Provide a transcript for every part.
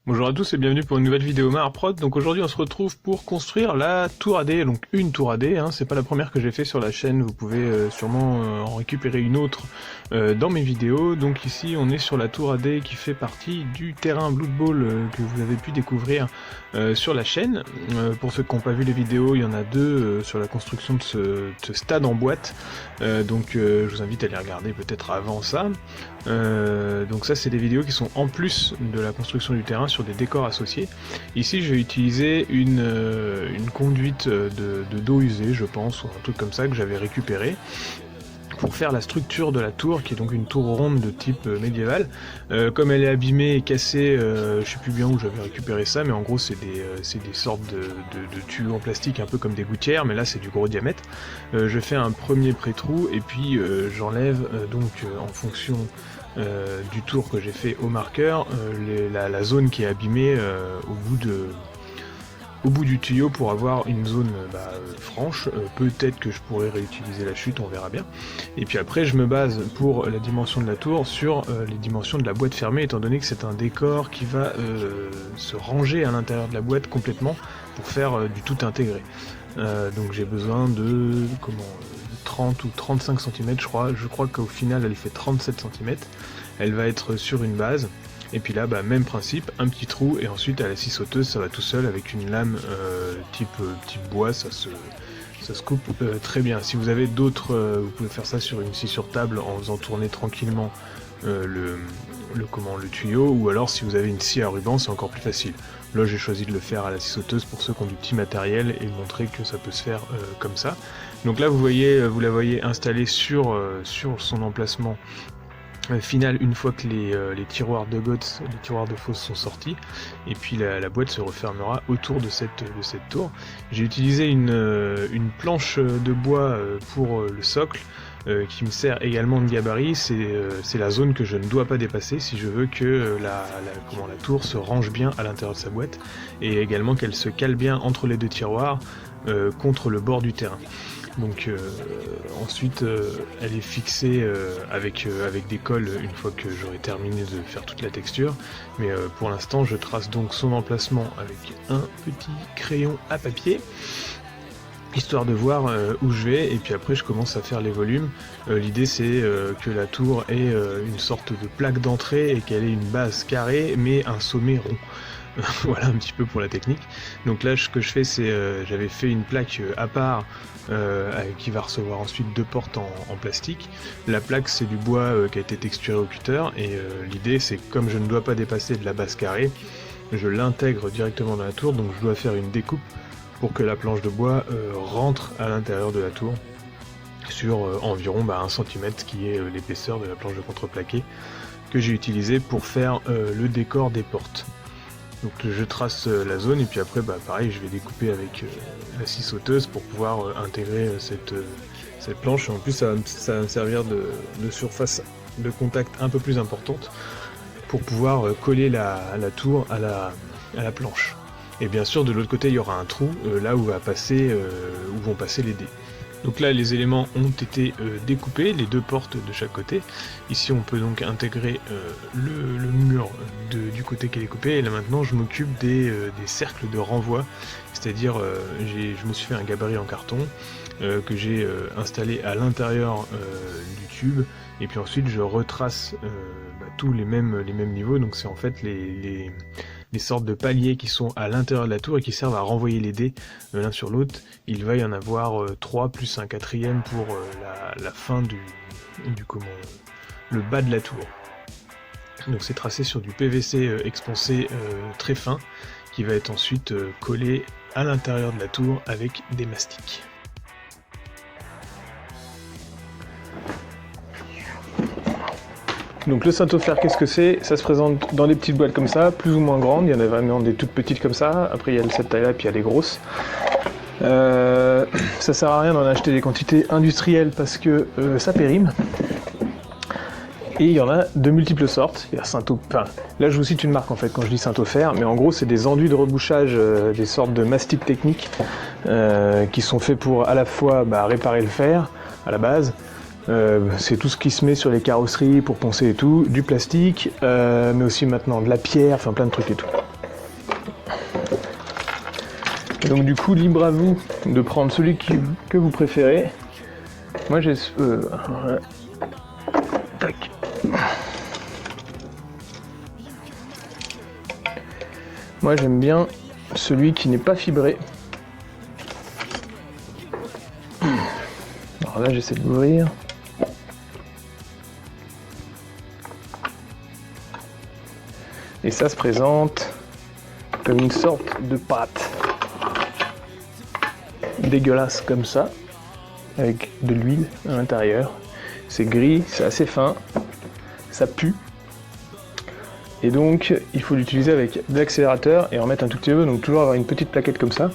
Bonjour à tous et bienvenue pour une nouvelle vidéo Maharprod. Donc aujourd'hui on se retrouve pour construire la tour AD, donc une tour AD, hein. C'est pas la première que j'ai fait sur la chaîne, vous pouvez sûrement en récupérer une autre dans mes vidéos. Donc ici on est sur la tour AD qui fait partie du terrain Blood Bowl que vous avez pu découvrir sur la chaîne. Pour ceux qui n'ont pas vu les vidéos, il y en a deux sur la construction de ce stade en boîte, donc je vous invite à les regarder peut-être avant ça. Donc ça c'est des vidéos qui sont en plus de la construction du terrain sur des décors associés. Ici je vais utiliser une conduite de d'eau usée je pense, ou un truc comme ça que j'avais récupéré pour faire la structure de la tour, qui est donc une tour ronde de type médiéval. Comme elle est abîmée et cassée, je sais plus bien où j'avais récupéré ça, mais en gros c'est des sortes de tuyaux en plastique, un peu comme des gouttières, mais là c'est du gros diamètre. Je fais un premier pré-trou, et puis j'enlève en fonction du tour que j'ai fait au marqueur, la zone qui est abîmée au bout du tuyau pour avoir une zone franche. Peut-être que je pourrais réutiliser la chute, on verra bien. Et puis après je me base pour la dimension de la tour sur les dimensions de la boîte fermée, étant donné que c'est un décor qui va se ranger à l'intérieur de la boîte complètement pour faire du tout intégré. Donc j'ai besoin de 30 ou 35 cm je crois qu'au final elle fait 37 cm. Elle va être sur une base. Et puis là, même principe, un petit trou, et ensuite à la scie sauteuse, ça va tout seul avec une lame type bois, ça se coupe très bien. Si vous avez d'autres, vous pouvez faire ça sur une scie sur table en faisant tourner tranquillement le tuyau, ou alors si vous avez une scie à ruban, c'est encore plus facile. Là j'ai choisi de le faire à la scie sauteuse pour ceux qui ont du petit matériel et montrer que ça peut se faire comme ça. Donc là vous la voyez installée sur son emplacement final une fois que les tiroirs de GOTS, les tiroirs de fosse sont sortis, et puis la boîte se refermera autour de cette tour. J'ai utilisé une planche de bois pour le socle, qui me sert également de gabarit. C'est la zone que je ne dois pas dépasser si je veux que la tour se range bien à l'intérieur de sa boîte, et également qu'elle se cale bien entre les deux tiroirs contre le bord du terrain. Donc ensuite elle est fixée avec des cols une fois que j'aurai terminé de faire toute la texture, mais pour l'instant je trace donc son emplacement avec un petit crayon à papier, histoire de voir où je vais, et puis après je commence à faire les volumes. L'idée c'est que la tour ait une sorte de plaque d'entrée et qu'elle ait une base carrée mais un sommet rond. Voilà un petit peu pour la technique. Donc là ce que je fais c'est, j'avais fait une plaque à part qui va recevoir ensuite deux portes en plastique. La plaque c'est du bois qui a été texturé au cutter, et l'idée c'est que comme je ne dois pas dépasser de la base carrée, je l'intègre directement dans la tour, donc je dois faire une découpe pour que la planche de bois rentre à l'intérieur de la tour sur environ 1 cm, qui est l'épaisseur de la planche de contreplaqué que j'ai utilisé pour faire le décor des portes. Donc je trace la zone, et puis après pareil je vais découper avec la scie sauteuse pour pouvoir intégrer cette planche. En plus ça va me servir de surface de contact un peu plus importante pour pouvoir coller la tour à la planche. Et bien sûr de l'autre côté il y aura un trou là où vont passer les dés. Donc là les éléments ont été découpés, les deux portes de chaque côté. Ici on peut donc intégrer le mur du côté qui est découpé, et là maintenant je m'occupe des cercles de renvoi, c'est-à-dire je me suis fait un gabarit en carton que j'ai installé à l'intérieur du tube, et puis ensuite je retrace tous les mêmes niveaux. Donc c'est en fait les sortes de paliers qui sont à l'intérieur de la tour et qui servent à renvoyer les dés l'un sur l'autre. Il va y en avoir 3 plus un quatrième pour la fin le bas de la tour. Donc c'est tracé sur du PVC expansé très fin, qui va être ensuite collé à l'intérieur de la tour avec des mastiques. Donc le Saint-Ofer, qu'est-ce que c'est? Ça se présente dans des petites boîtes comme ça, plus ou moins grandes. Il y en a vraiment des toutes petites comme ça. Après il y a cette taille-là, puis il y a les grosses. Ça sert à rien d'en acheter des quantités industrielles parce que ça périme. Et il y en a de multiples sortes. Il y a là je vous cite une marque en fait quand je dis Saint-Ofer, mais en gros c'est des enduits de rebouchage, des sortes de mastiques techniques qui sont faits pour à la fois réparer le fer à la base. C'est tout ce qui se met sur les carrosseries pour poncer et tout, du plastique, mais aussi maintenant de la pierre, enfin plein de trucs et tout. Donc du coup, libre à vous de prendre celui que vous préférez. Moi j'ai... voilà. Tac. Moi j'aime bien celui qui n'est pas fibré. Alors là j'essaie de l'ouvrir. Et ça se présente comme une sorte de pâte dégueulasse comme ça, avec de l'huile à l'intérieur. C'est gris, c'est assez fin, ça pue. Et donc il faut l'utiliser avec de l'accélérateur et en mettre un tout petit peu, donc toujours avoir une petite plaquette comme ça.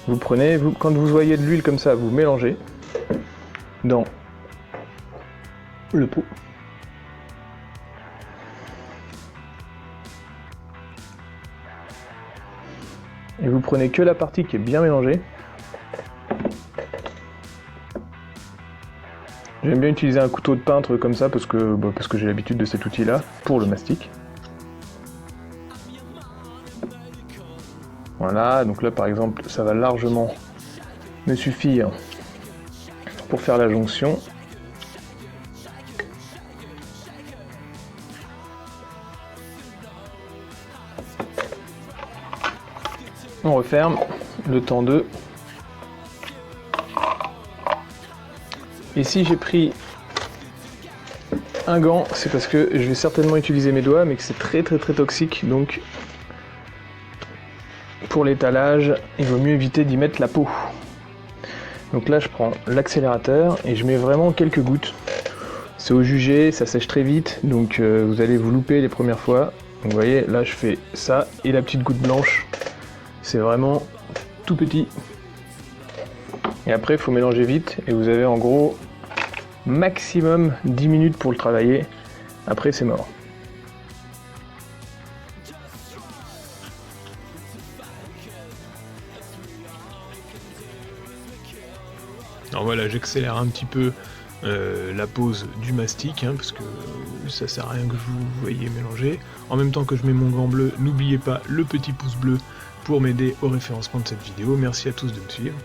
Vous prenez, quand vous voyez de l'huile comme ça, vous mélangez dans le pot. Et vous prenez que la partie qui est bien mélangée. J'aime bien utiliser un couteau de peintre comme ça parce que j'ai l'habitude de cet outil-là pour le mastic. Voilà, donc là par exemple, ça va largement me suffire pour faire la jonction. On referme le temps de... Et si j'ai pris un gant, c'est parce que je vais certainement utiliser mes doigts, mais que c'est très toxique, donc pour l'étalage, il vaut mieux éviter d'y mettre la peau. Donc là je prends l'accélérateur et je mets vraiment quelques gouttes. C'est au jugé, ça sèche très vite, donc vous allez vous louper les premières fois. Donc vous voyez, là je fais ça et la petite goutte blanche. C'est vraiment tout petit. Et après, il faut mélanger vite. Et vous avez en gros maximum 10 minutes pour le travailler. Après, c'est mort. Alors voilà, j'accélère un petit peu la pose du mastic, hein, parce que ça sert à rien que vous voyez mélanger. En même temps que je mets mon gant bleu, n'oubliez pas le petit pouce bleu pour m'aider au référencement de cette vidéo. Merci à tous de me suivre.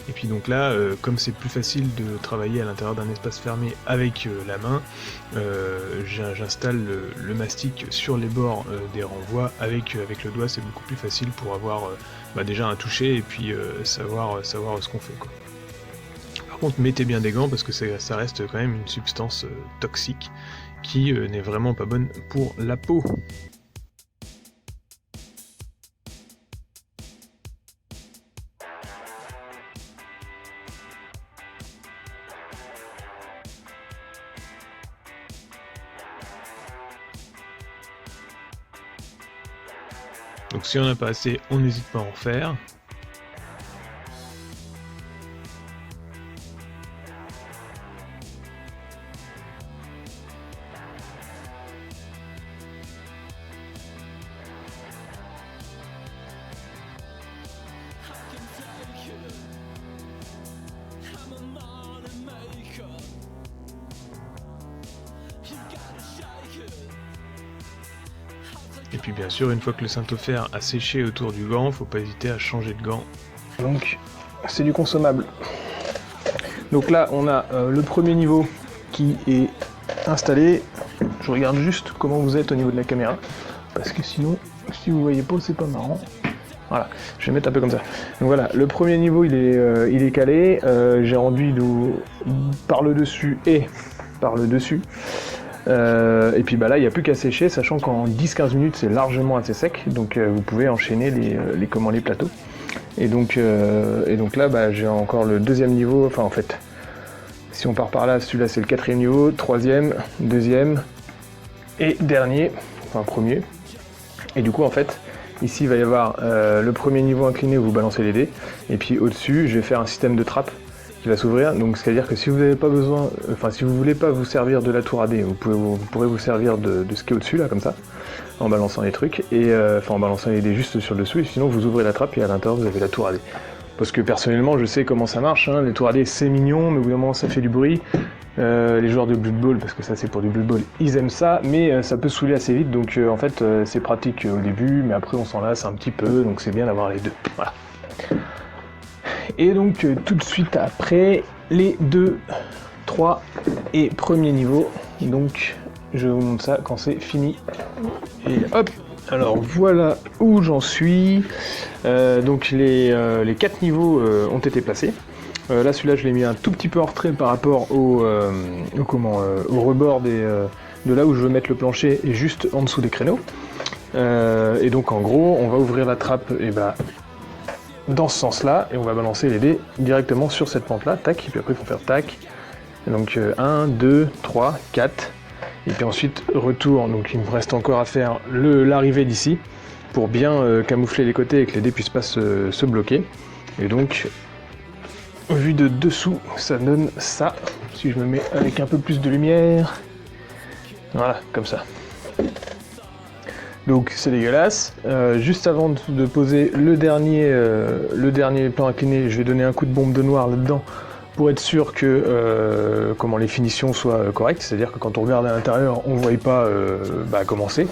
Et puis donc là, comme c'est plus facile de travailler à l'intérieur d'un espace fermé avec la main, j'installe le mastic sur les bords des renvois avec le doigt. C'est beaucoup plus facile pour avoir déjà un toucher et puis savoir ce qu'on fait, quoi. Par contre, mettez bien des gants parce que ça reste quand même une substance toxique qui n'est vraiment pas bonne pour la peau. Donc si on n'a pas assez, on n'hésite pas à en faire. Et puis bien sûr, une fois que le Saint-Ofer a séché autour du gant, faut pas hésiter à changer de gant. Donc c'est du consommable. Donc là on a le premier niveau qui est installé. Je regarde juste comment vous êtes au niveau de la caméra, parce que sinon, si vous voyez pas, c'est pas marrant. Voilà, je vais mettre un peu comme ça. Donc voilà, le premier niveau il est calé. J'ai enduit par le dessus et par le dessus. Et puis là il n'y a plus qu'à sécher, sachant qu'en 10-15 minutes c'est largement assez sec, donc vous pouvez enchaîner les plateaux. Et donc là j'ai encore le deuxième niveau, enfin en fait si on part par là, celui-là c'est le quatrième niveau, troisième, deuxième et dernier, enfin premier. Et du coup en fait ici il va y avoir le premier niveau incliné où vous balancez les dés, et puis au-dessus je vais faire un système de trappe qui va s'ouvrir, donc c'est-à-dire que si vous n'avez pas besoin, si vous voulez pas vous servir de la tour à dés, vous pourrez vous servir de ce qui est au-dessus là, comme ça, en balançant les trucs, et en balançant les dés juste sur le dessous, et sinon vous ouvrez la trappe et à l'intérieur vous avez la tour à dés. parce que personnellement je sais comment ça marche, hein. Les tours AD c'est mignon, mais au bout d'un moment ça fait du bruit. Les joueurs de Blood Bowl, parce que ça c'est pour du Blood Bowl, ils aiment ça, mais ça peut saouler assez vite, donc en fait c'est pratique au début, mais après on s'en lasse un petit peu, donc c'est bien d'avoir les deux. Voilà. Et donc tout de suite après, les 2, 3 et premier niveau, donc je vous montre ça quand c'est fini. Et hop, alors voilà où j'en suis. Donc les 4 niveaux ont été placés. Là celui-là je l'ai mis un tout petit peu en retrait par rapport au rebord de là où je veux mettre le plancher et juste en dessous des créneaux. Et donc en gros on va ouvrir la trappe et dans ce sens-là et on va balancer les dés directement sur cette pente-là, tac, et puis après il faut faire tac. Et donc 1, 2, 3, 4. Et puis ensuite retour, donc il me reste encore à faire l'arrivée d'ici pour bien camoufler les côtés et que les dés puissent pas se bloquer. Et donc vu de dessous ça donne ça, si je me mets avec un peu plus de lumière, voilà comme ça. Donc c'est dégueulasse. Juste avant de poser le dernier plan incliné, je vais donner un coup de bombe de noir là-dedans pour être sûr que les finitions soient correctes, c'est-à-dire que quand on regarde à l'intérieur, on ne voit pas comment c'est.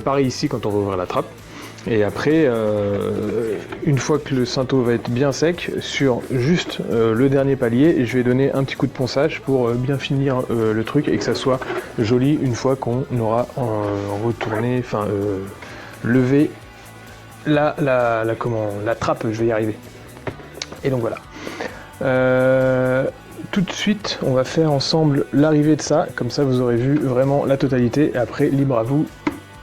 Pareil ici quand on va ouvrir la trappe. Et après, une fois que le cinto va être bien sec, sur juste le dernier palier, je vais donner un petit coup de ponçage pour bien finir le truc et que ça soit joli une fois qu'on aura retourné, levé la trappe, je vais y arriver. Et donc voilà. Tout de suite, on va faire ensemble l'arrivée de ça, comme ça vous aurez vu vraiment la totalité, et après libre à vous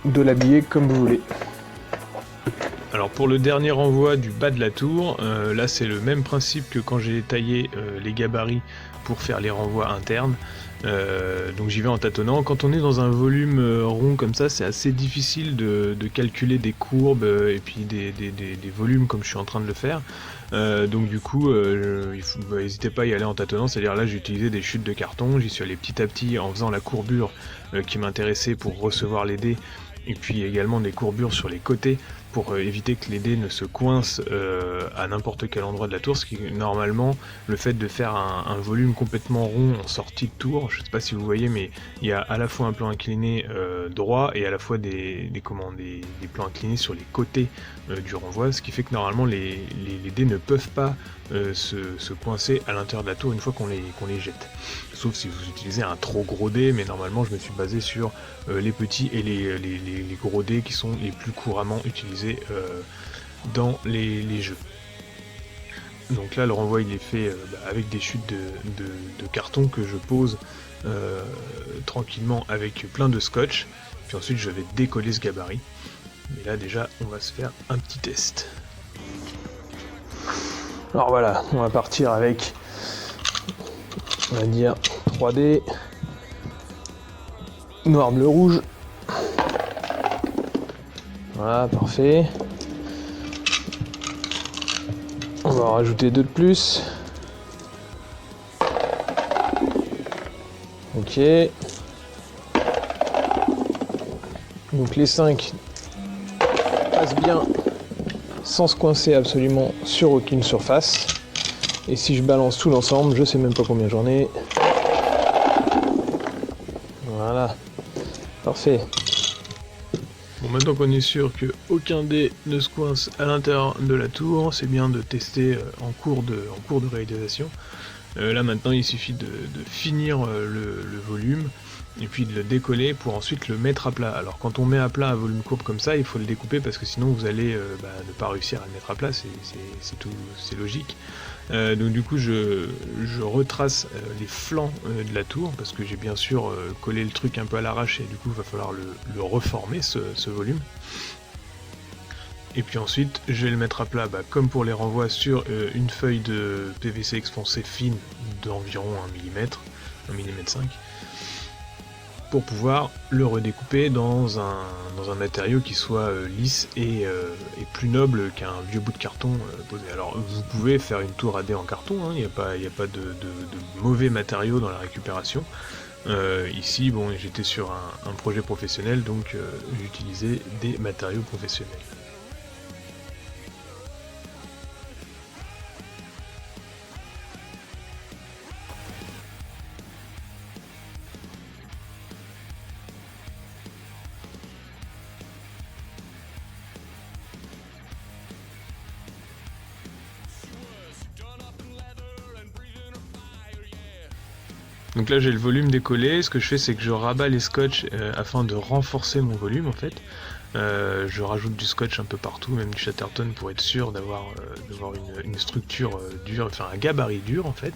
de l'habiller comme vous voulez. Alors pour le dernier renvoi du bas de la tour, là c'est le même principe que quand j'ai taillé les gabarits pour faire les renvois internes. Donc j'y vais en tâtonnant. Quand on est dans un volume rond comme ça, c'est assez difficile de calculer des courbes et puis des volumes comme je suis en train de le faire. Donc du coup, n'hésitez pas à y aller en tâtonnant, c'est-à-dire là j'ai utilisé des chutes de carton, j'y suis allé petit à petit en faisant la courbure qui m'intéressait pour recevoir les dés, et puis également des courbures sur les côtés pour éviter que les dés ne se coincent à n'importe quel endroit de la tour, ce qui normalement, le fait de faire un volume complètement rond en sortie de tour, je sais pas si vous voyez, mais il y a à la fois un plan incliné droit et à la fois des plans inclinés sur les côtés du renvoi, ce qui fait que normalement les dés ne peuvent pas se coincer à l'intérieur de la tour une fois qu'on les jette. Sauf si vous utilisez un trop gros dé, mais normalement je me suis basé sur les petits et les gros dés qui sont les plus couramment utilisés dans les jeux. Donc là le renvoi il est fait avec des chutes de carton que je pose tranquillement avec plein de scotch, puis ensuite je vais décoller ce gabarit. Mais là déjà on va se faire un petit test. Alors voilà, on va partir avec, on va dire 3D, noir, bleu, rouge. Voilà, parfait. On va en rajouter 2 de plus. Ok. Donc les 5 passent bien sans se coincer absolument sur aucune surface. Et si je balance tout l'ensemble, je sais même pas combien j'en ai. Voilà. Parfait. Bon, maintenant qu'on est sûr qu'aucun dé ne se coince à l'intérieur de la tour, c'est bien de tester en cours de réalisation. Là maintenant il suffit de finir le volume et puis de le décoller pour ensuite le mettre à plat. Alors quand on met à plat un volume courbe comme ça, il faut le découper parce que sinon vous allez ne pas réussir à le mettre à plat, c'est logique. Donc du coup je retrace les flancs de la tour parce que j'ai bien sûr collé le truc un peu à l'arrache et du coup il va falloir le reformer ce volume. Et puis ensuite je vais le mettre à plat comme pour les renvois sur une feuille de PVC expansé fine d'environ 1 mm, 1 mm 5, pour pouvoir le redécouper dans un matériau qui soit lisse et plus noble qu'un vieux bout de carton posé. Alors vous pouvez faire une tour AD en carton, il n'y a pas de mauvais matériaux dans la récupération. Ici bon, j'étais sur un projet professionnel, donc j'utilisais des matériaux professionnels. Donc là j'ai le volume décollé, ce que je fais c'est que je rabats les scotch afin de renforcer mon volume en fait. Je rajoute du scotch un peu partout, même du Chatterton pour être sûr d'avoir une structure dure, enfin un gabarit dur en fait.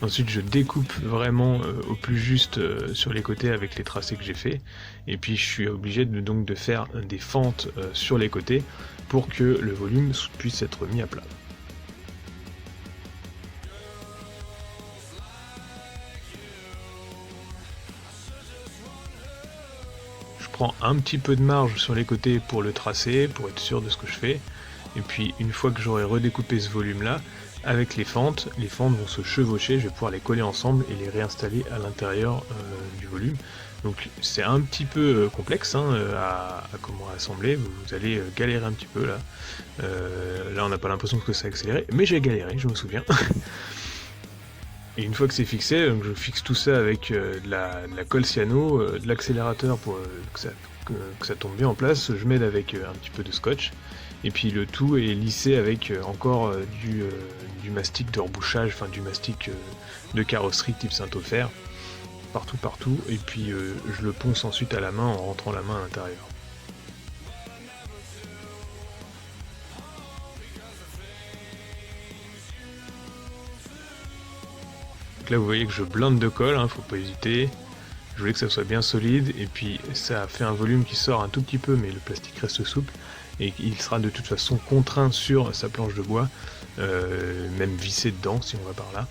Ensuite je découpe vraiment au plus juste sur les côtés avec les tracés que j'ai fait. Et puis je suis obligé donc de faire des fentes sur les côtés pour que le volume puisse être mis à plat. Je prends un petit peu de marge sur les côtés pour le tracer, pour être sûr de ce que je fais. Et puis une fois que j'aurai redécoupé ce volume là, avec les fentes vont se chevaucher, je vais pouvoir les coller ensemble et les réinstaller à l'intérieur du volume. Donc c'est un petit peu complexe hein, à comment assembler, vous allez galérer un petit peu là. Là on n'a pas l'impression que ça a accéléré, mais j'ai galéré, je me souviens. Et une fois que c'est fixé, donc je fixe tout ça avec de la colle cyano, de l'accélérateur pour que ça tombe bien en place, je m'aide avec un petit peu de scotch, et puis le tout est lissé avec encore du mastic de rebouchage, enfin du mastic de carrosserie type Saint-Ofer, partout, et puis je le ponce ensuite à la main en rentrant la main à l'intérieur. Donc là vous voyez que je blinde de colle, hein, faut pas hésiter. Je voulais que ça soit bien solide, et puis ça fait un volume qui sort un tout petit peu, mais le plastique reste souple, et il sera de toute façon contraint sur sa planche de bois, même vissé dedans si on va par là,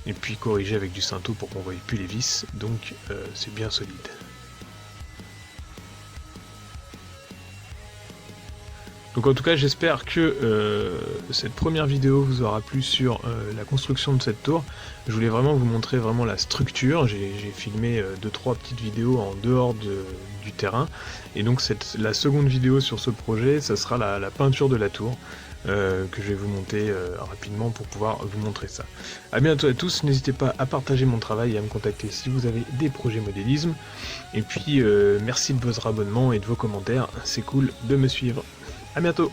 et puis corrigé avec du Cinto pour qu'on ne voie plus les vis, donc c'est bien solide. Donc en tout cas j'espère que cette première vidéo vous aura plu sur la construction de cette tour. Je voulais vraiment vous montrer vraiment la structure, j'ai filmé 2-3 petites vidéos en dehors du terrain, et donc la seconde vidéo sur ce projet, ça sera la peinture de la tour, que je vais vous monter rapidement pour pouvoir vous montrer ça. A bientôt à tous, n'hésitez pas à partager mon travail et à me contacter si vous avez des projets modélisme, et puis merci de votre abonnement et de vos commentaires, c'est cool de me suivre. A bientôt.